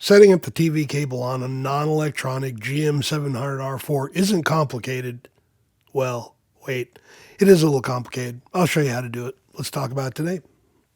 Setting up the TV cable on a non-electronic GM700R4 isn't complicated. Well, wait, it is a little complicated. I'll show you how to do it. Let's talk about it today.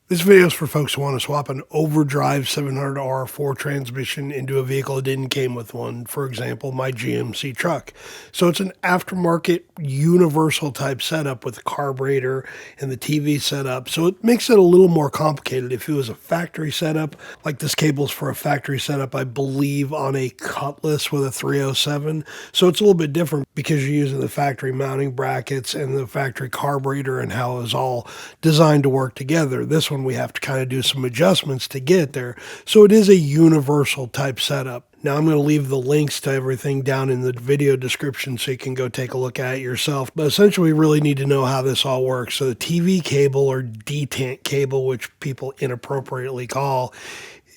This video is for folks who want to swap an overdrive 700R4 transmission into a vehicle that didn't came with one. For example, my GMC truck. So it's an aftermarket universal type setup with the carburetor and the TV setup. So it makes it a little more complicated. If it was a factory setup, like this cable's for a factory setup, I believe on a Cutlass with a 307. So it's a little bit different because you're using the factory mounting brackets and the factory carburetor and how it's all designed to work together. This one we have to kind of do some adjustments to get there. So it is a universal type setup. Now I'm going to leave the links to everything down in the video description so you can go take a look at it yourself. But essentially we really need to know how this all works. So the TV cable or detent cable, which people inappropriately call,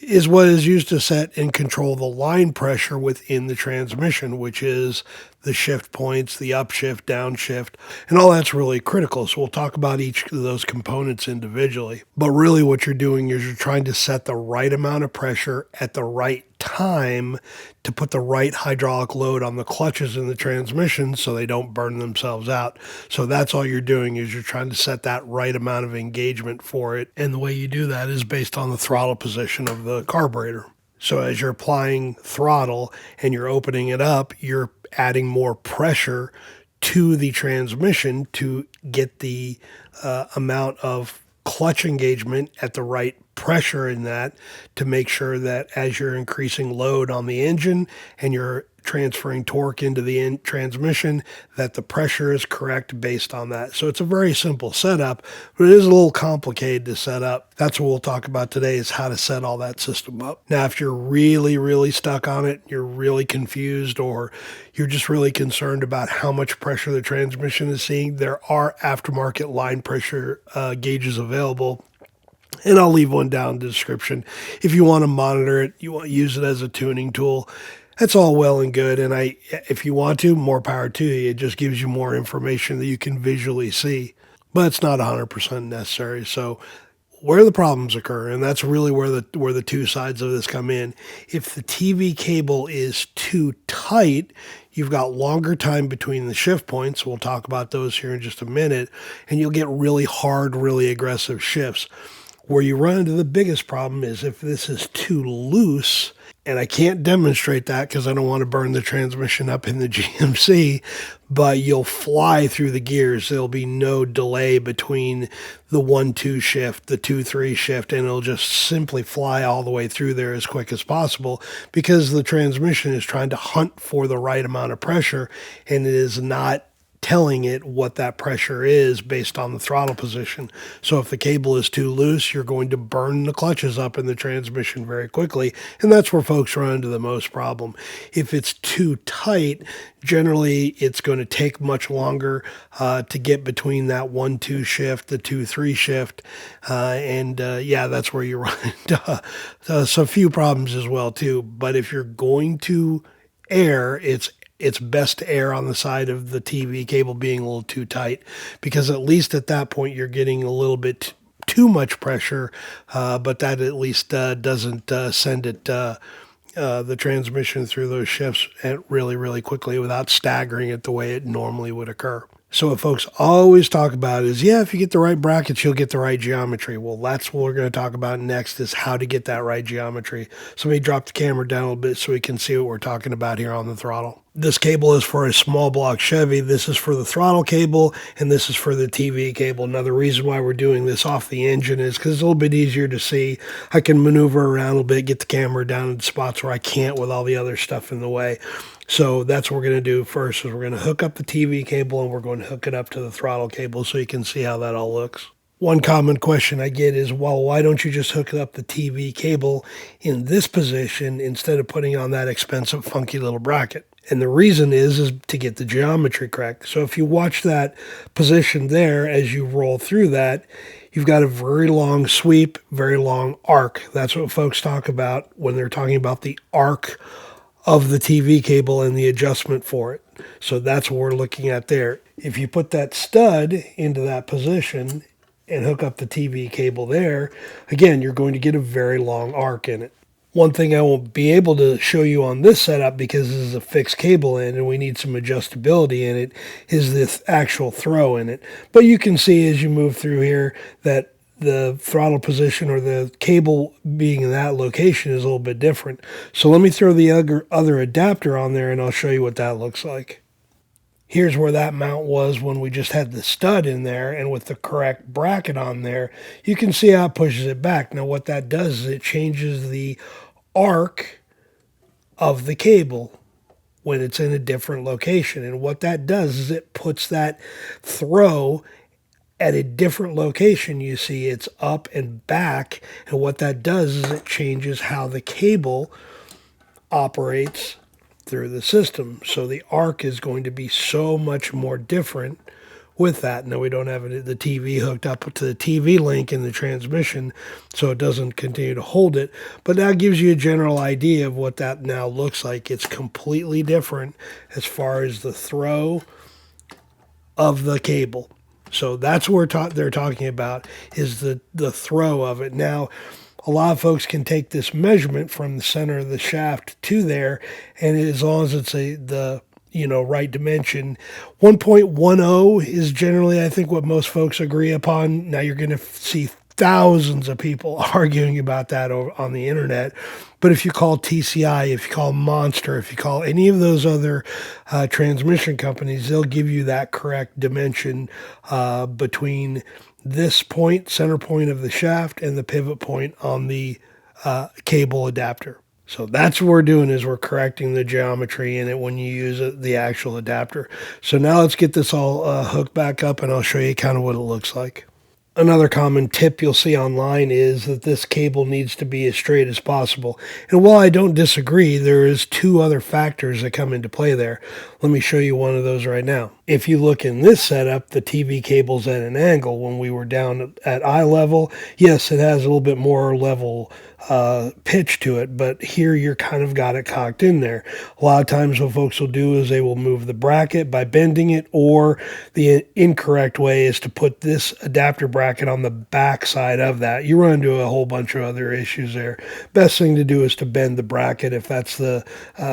is what is used to set and control the line pressure within the transmission, which is the shift points, the upshift, downshift, and all that's really critical. So we'll talk about each of those components individually. But really what you're doing is you're trying to set the right amount of pressure at the right time to put the right hydraulic load on the clutches in the transmission so they don't burn themselves out. So that's all you're doing is you're trying to set that right amount of engagement for it. And the way you do that is based on the throttle position of the carburetor. So as you're applying throttle and you're opening it up, you're adding more pressure to the transmission to get the amount of clutch engagement at the right pressure in that to make sure that as you're increasing load on the engine and you're transferring torque into the transmission, that the pressure is correct based on that. So it's a very simple setup, but it is a little complicated to set up. That's what we'll talk about today is how to set all that system up. Now, if you're really stuck on it, you're really confused, or you're just really concerned about how much pressure the transmission is seeing, there are aftermarket line pressure gauges available. And I'll leave one down in the description. If you want to monitor it, you want to use it as a tuning tool, that's all well and good. And if you want to, more power to you. It just gives you more information that you can visually see. But it's not 100% necessary. So where the problems occur, and that's really where the two sides of this come in. If the TV cable is too tight, you've got longer time between the shift points. We'll talk about those here in just a minute. And you'll get really hard, really aggressive shifts. Where you run into the biggest problem is if this is too loose, and I can't demonstrate that because I don't want to burn the transmission up in the GMC, but you'll fly through the gears. There'll be no delay between the 1-2 shift, the 2-3 shift, and it'll just simply fly all the way through there as quick as possible because the transmission is trying to hunt for the right amount of pressure, and it is not telling it what that pressure is based on the throttle position. So if the cable is too loose, you're going to burn the clutches up in the transmission very quickly, and that's where folks run into the most problem. If it's too tight, generally it's going to take much longer to get between that 1-2 shift, the 2-3 shift, yeah, that's where you run into so few problems as well too. But if you're going to air, it's best to err on the side of the TV cable being a little too tight, because at least at that point you're getting a little bit too much pressure, but that at least doesn't send it the transmission through those shifts really quickly without staggering it the way it normally would occur. So what folks always talk about is, yeah, if you get the right brackets, you'll get the right geometry. Well, that's what we're going to talk about next, is how to get that right geometry. So let me drop the camera down a little bit so we can see what we're talking about here on the throttle. This cable is for a small block Chevy. This is for the throttle cable, and this is for the TV cable. Now, the reason why we're doing this off the engine is because it's a little bit easier to see. I can maneuver around a little bit, get the camera down in spots where I can't with all the other stuff in the way. So that's what we're going to do first, is we're going to hook up the TV cable and we're going to hook it up to the throttle cable so you can see how that all looks. One common question I get is, well, why don't you just hook up the TV cable in this position instead of putting on that expensive, funky little bracket? And the reason is to get the geometry correct. So if you watch that position there, as you roll through that, you've got a very long sweep, very long arc. That's what folks talk about when they're talking about the arc of the TV cable and the adjustment for it. So that's what we're looking at there. If you put that stud into that position and hook up the TV cable there, again, you're going to get a very long arc in it. One thing I won't be able to show you on this setup because this is a fixed cable in and we need some adjustability in it is this actual throw in it. But you can see as you move through here that the throttle position or the cable being in that location is a little bit different. So let me throw the other adapter on there and I'll show you what that looks like. Here's where that mount was when we just had the stud in there, and with the correct bracket on there, you can see how it pushes it back. Now what that does is it changes the arc of the cable when it's in a different location. And what that does is it puts that throw at a different location. You see it's up and back, and what that does is it changes how the cable operates through the system. So the arc is going to be so much more different with that. Now we don't have the TV hooked up to the TV link in the transmission, so it doesn't continue to hold it. But that gives you a general idea of what that now looks like. It's completely different as far as the throw of the cable. So that's what they're talking about is the throw of it. Now, a lot of folks can take this measurement from the center of the shaft to there, and as long as it's the right dimension, 1.10 is generally, I think, what most folks agree upon. Now you're going to see thousands of people arguing about that on the internet. But if you call TCI, if you call Monster, if you call any of those other transmission companies, they'll give you that correct dimension between this point, center point of the shaft, and the pivot point on the cable adapter. So that's what we're doing is we're correcting the geometry in it when you use the actual adapter. So now let's get this all hooked back up and I'll show you kind of what it looks like. Another common tip you'll see online is that this cable needs to be as straight as possible. And while I don't disagree, there is two other factors that come into play there. Let me show you one of those right now. If you look in this setup, the TV cable's at an angle. When we were down at eye level, yes, it has a little bit more level pitch to it, but here you're kind of got it cocked in there. A lot of times what folks will do is they will move the bracket by bending it, or the incorrect way is to put this adapter bracket on the back side of that. You run into a whole bunch of other issues there. Best thing to do is to bend the bracket if that's the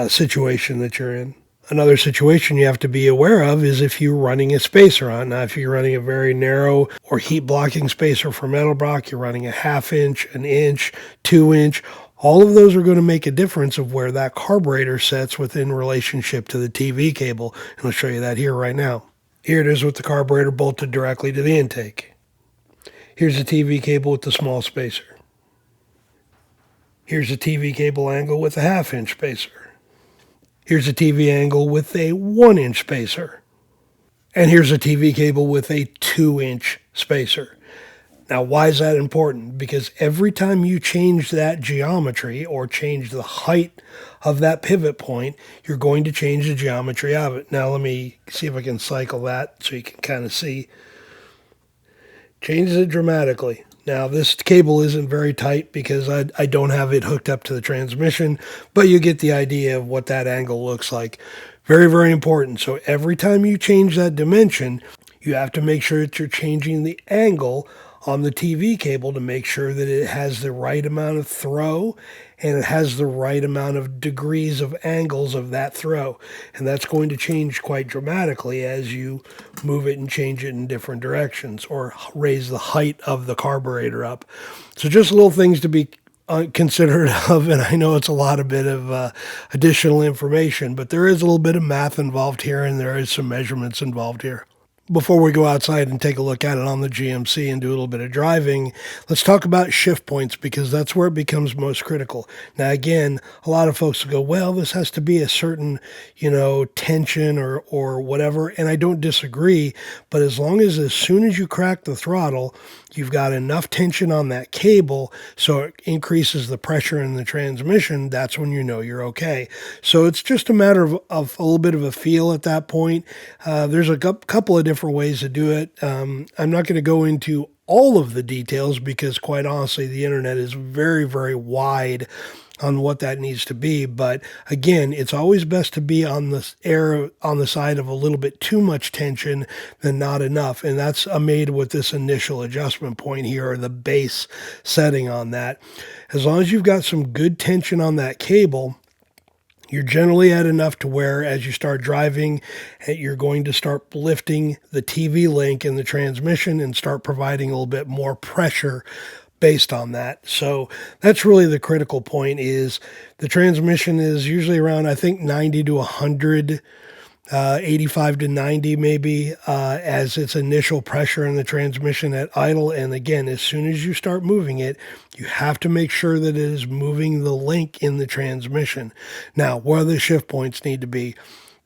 situation that you're in. Another situation you have to be aware of is if you're running a spacer on. Now, if you're running a very narrow or heat blocking spacer for metal block, you're running a 1/2 inch, an inch, 2 inch. All of those are going to make a difference of where that carburetor sets within relationship to the TV cable. And I'll show you that here right now. Here it is with the carburetor bolted directly to the intake. Here's the TV cable with the small spacer. Here's the TV cable angle with a 1/2 inch spacer. Here's a TV angle with a 1-inch spacer. And here's a TV cable with a 2-inch spacer. Now, why is that important? Because every time you change that geometry or change the height of that pivot point, you're going to change the geometry of it. Now, let me see if I can cycle that so you can kind of see. Changes it dramatically. Now, this cable isn't very tight because I don't have it hooked up to the transmission, but you get the idea of what that angle looks like. Very, very important. So every time you change that dimension, you have to make sure that you're changing the angle on the TV cable to make sure that it has the right amount of throw and it has the right amount of degrees of angles of that throw. And that's going to change quite dramatically as you move it and change it in different directions or raise the height of the carburetor up. So just little things to be considerate of, and I know it's a lot of bit of additional information, but there is a little bit of math involved here and there is some measurements involved here. Before we go outside and take a look at it on the GMC and do a little bit of driving, let's talk about shift points because that's where it becomes most critical. Now, again, a lot of folks will go, well, this has to be a certain, tension or whatever, and I don't disagree, but as soon as you crack the throttle, you've got enough tension on that cable so it increases the pressure in the transmission, that's when you know you're okay. So it's just a matter of a little bit of a feel at that point. There's a couple of different ways to do it. I'm not going to go into all of the details because quite honestly, the internet is very, very wide on what that needs to be. But again, it's always best to be on the side of a little bit too much tension than not enough. And that's made with this initial adjustment point here, or the base setting on that. As long as you've got some good tension on that cable, you're generally at enough to where as you start driving, you're going to start lifting the TV link in the transmission and start providing a little bit more pressure based on that. So that's really the critical point. Is the transmission is usually around, I think, 90 to 100, 85 to 90 maybe, as its initial pressure in the transmission at idle. And again, as soon as you start moving it, you have to make sure that it is moving the link in the transmission. Now, where the shift points need to be.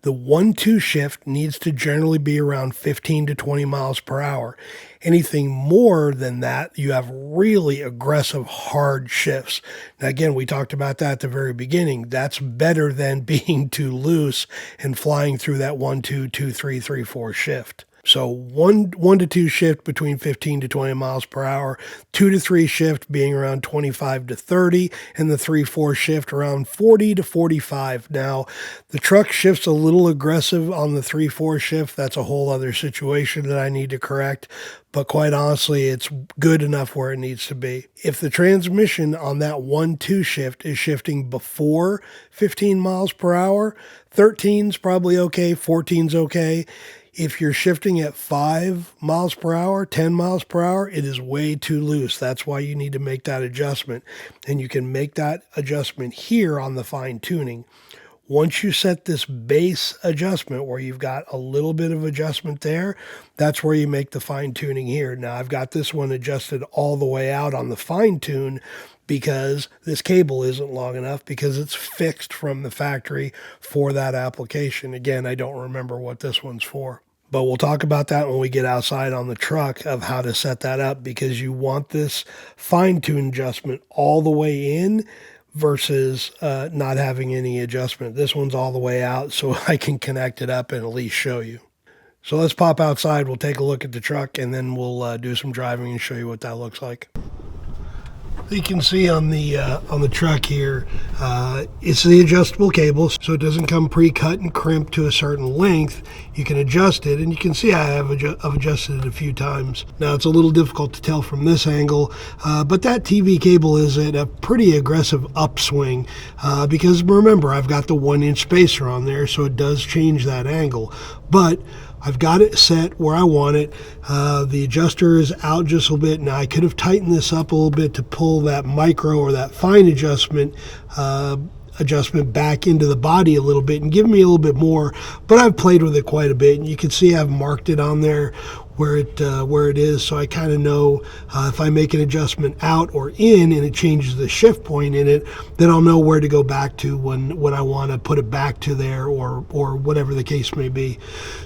The 1-2 shift needs to generally be around 15 to 20 miles per hour. Anything more than that, you have really aggressive, hard shifts. Now, again, we talked about that at the very beginning. That's better than being too loose and flying through that 1-2, 2-3, 3-4 shift. So 1 to 2 shift between 15 to 20 miles per hour, 2 to 3 shift being around 25 to 30, and the 3-4 shift around 40 to 45. Now, the truck shifts a little aggressive on the 3-4 shift. That's a whole other situation that I need to correct. But quite honestly, it's good enough where it needs to be. If the transmission on that 1-2 shift is shifting before 15 miles per hour, 13's probably okay, 14's okay. If you're shifting at 5 miles per hour, 10 miles per hour, it is way too loose. That's why you need to make that adjustment. And you can make that adjustment here on the fine tuning. Once you set this base adjustment where you've got a little bit of adjustment there, that's where you make the fine tuning here. Now I've got this one adjusted all the way out on the fine tune because this cable isn't long enough, because it's fixed from the factory for that application. Again, I don't remember what this one's for. But we'll talk about that when we get outside on the truck of how to set that up, because you want this fine tune adjustment all the way in versus not having any adjustment. This one's all the way out, so I can connect it up and at least show you. So let's pop outside, we'll take a look at the truck, and then we'll do some driving and show you what that looks like. You can see on the truck here, it's the adjustable cable, so it doesn't come pre-cut and crimped to a certain length. You can adjust it, and you can see I've adjusted it a few times. Now it's a little difficult to tell from this angle, but that TV cable is at a pretty aggressive upswing, because remember, I've got the 1-inch spacer on there, so it does change that angle. But I've got it set where I want it. The adjuster is out just a little bit. Now I could have tightened this up a little bit to pull that micro or that fine adjustment back into the body a little bit and give me a little bit more, but I've played with it quite a bit, and you can see I've marked it on there where it is, so I kind of know if I make an adjustment out or in and it changes the shift point in it, then I'll know where to go back to when I want to put it back to there, or whatever the case may be.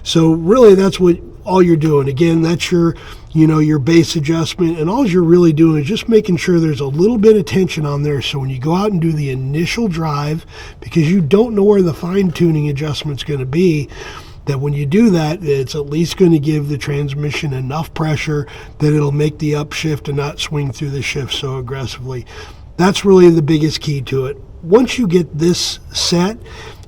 So really that's what all you're doing. Again, that's your base adjustment, and all you're really doing is just making sure there's a little bit of tension on there, so when you go out and do the initial drive, because you don't know where the fine tuning adjustment's going to be, that when you do that, it's at least going to give the transmission enough pressure that it'll make the upshift and not swing through the shift so aggressively. That's really the biggest key to it. Once you get this set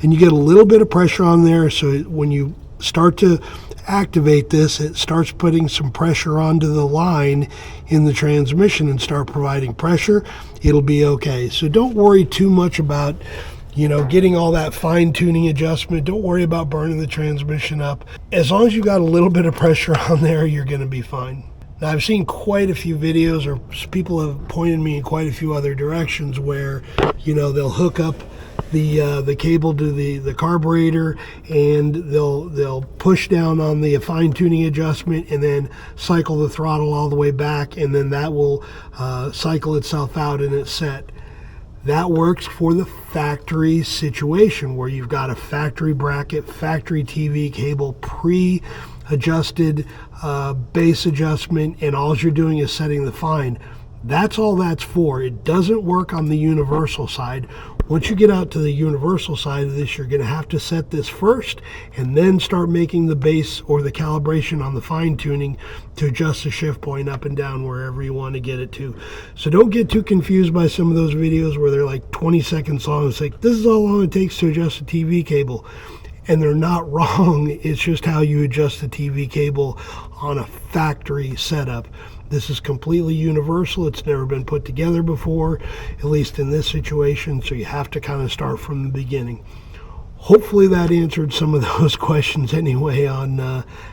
and you get a little bit of pressure on there, so when you start to activate this, it starts putting some pressure onto the line in the transmission and start providing pressure, it'll be okay. So don't worry too much about getting all that fine-tuning adjustment. Don't worry about burning the transmission up. As long as you got a little bit of pressure on there, you're going to be fine. Now, I've seen quite a few videos, or people have pointed me in quite a few other directions where, they'll hook up the cable to the carburetor, and they'll push down on the fine-tuning adjustment and then cycle the throttle all the way back, and then that will cycle itself out and it's set. That works for the factory situation where you've got a factory bracket, factory TV cable, pre-adjusted base adjustment, and all you're doing is setting the fine. That's all that's for. It doesn't work on the universal side. Once you get out to the universal side of this, you're going to have to set this first and then start making the base or the calibration on the fine tuning to adjust the shift point up and down wherever you want to get it to. So don't get too confused by some of those videos where they're like 20 seconds long. It's like, this is how long it takes to adjust a TV cable. And they're not wrong. It's just how you adjust the TV cable on a factory setup. This is completely universal. It's never been put together before, at least in this situation, so you have to kind of start from the beginning. Hopefully that answered some of those questions anyway on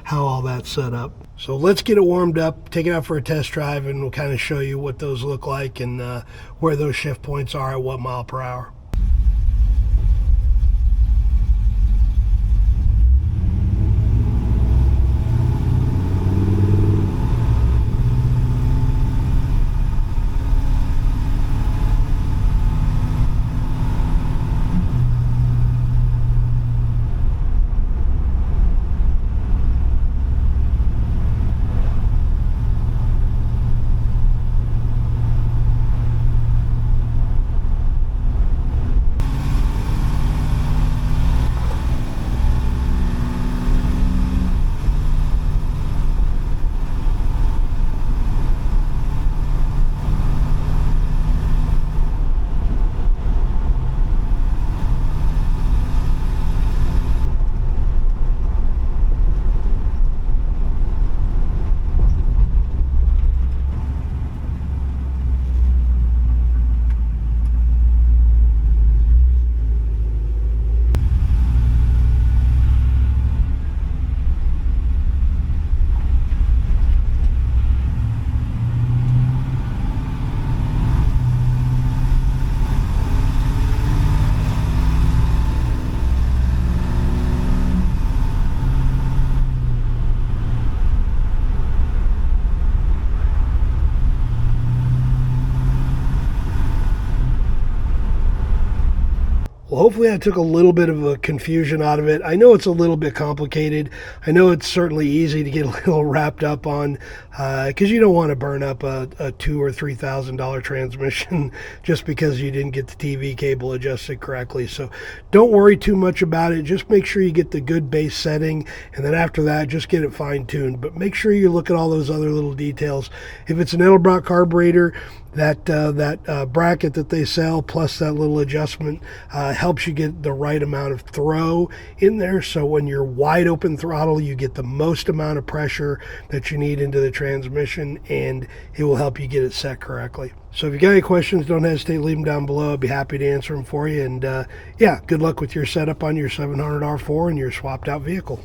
how all that's set up. So let's get it warmed up, take it out for a test drive, and we'll kind of show you what those look like and where those shift points are at what mile per hour. Well, hopefully I took a little bit of a confusion out of it. I know it's a little bit complicated. I know it's certainly easy to get a little wrapped up on because you don't want to burn up a $2,000 or $3,000 transmission just because you didn't get the TV cable adjusted correctly. So don't worry too much about it. Just make sure you get the good base setting, and then after that, just get it fine-tuned. But make sure you look at all those other little details. If it's an Edelbrock carburetor, that bracket that they sell plus that little adjustment helps you get the right amount of throw in there, so when you're wide open throttle you get the most amount of pressure that you need into the transmission, and it will help you get it set correctly. So if you got any questions, don't hesitate to leave them down below. I'd be happy to answer them for you. And yeah, good luck with your setup on your 700R4 and your swapped out vehicle.